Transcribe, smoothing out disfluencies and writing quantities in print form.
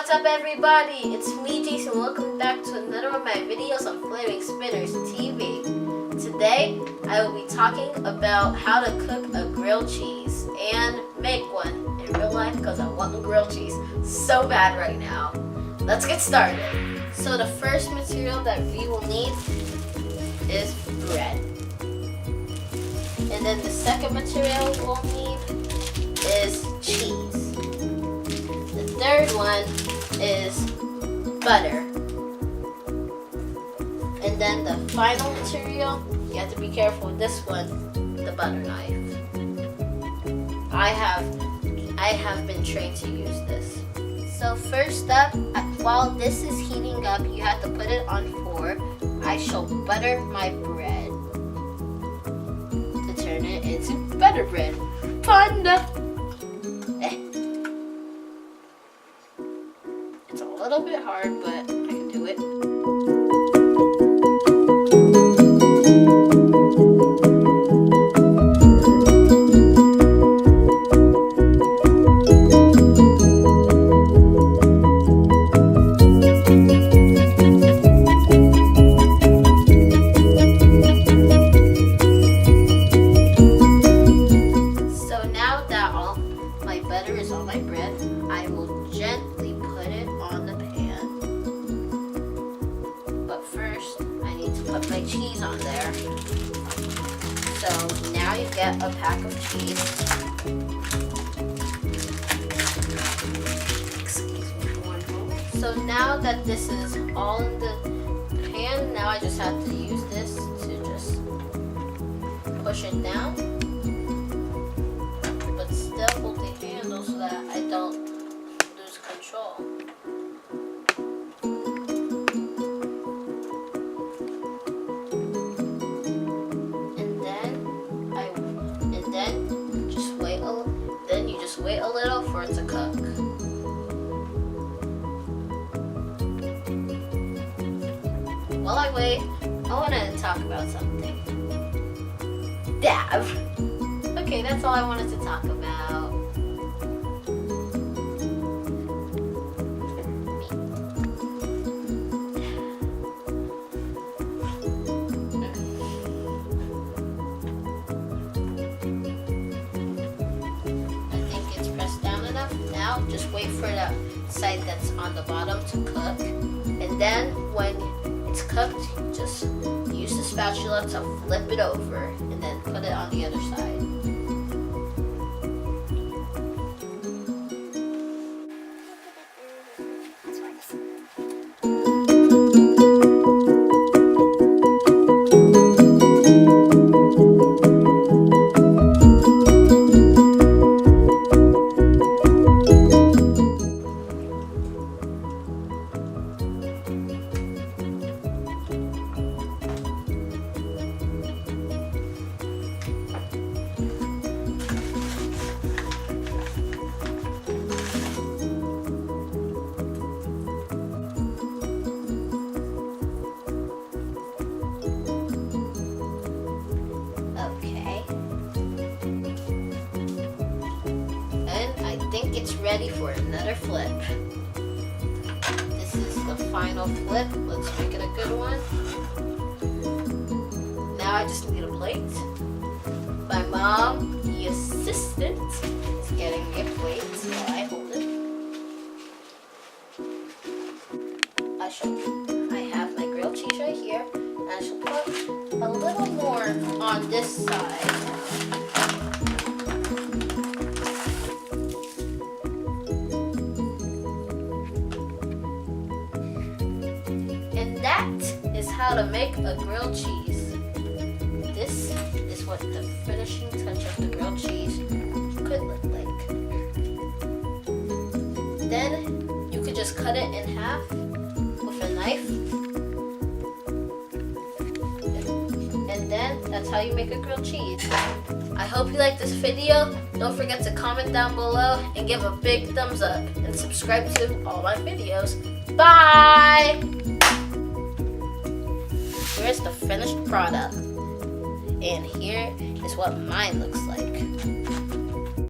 What's up everybody? It's me Jason. Welcome back to another of my videos on Flaming Spinners TV. Today I will be talking about how to cook a grilled cheese and make one in real life because I want grilled cheese so bad right now. Let's get started. So the first material that we will need is bread. And then the second material we'll need is cheese. The third one is butter. And then the final material, you have to be careful with this one, the butter knife. I have been trained to use this. So first up, while this is heating up, you have to put it on 4. I shall butter my bread to turn it into butter bread. Panda! It's a little bit hard, but I can do it. So now that all my butter is on my bread, I will gently put it on the pan. But first, I need to put my cheese on there. So now you get a pack of cheese. Excuse me for one moment. So now that this is all in the pan, now I just have to use this to just push it down. But still hold the handle so that I don't lose control. And then you just wait a little for it to cook. While I wait, I want to talk about something. Dab. Okay, that's all I wanted to talk about. Now just wait for the side that's on the bottom to cook, and then when it's cooked, just use the spatula to flip it over and then put it on the other side. I think it's ready for another flip. This is the final flip. Let's make it a good one. Now I just need a plate. My mom, the assistant, is getting me a plate while I hold it. I have my grilled cheese right here, and I shall put a little more on this side. That is how to make a grilled cheese. This is what the finishing touch of the grilled cheese could look like. Then you could just cut it in half with a knife. And then that's how you make a grilled cheese. I hope you like this video. Don't forget to comment down below and give a big thumbs up and subscribe to all my videos. Bye! Here's the finished product, and here is what mine looks like.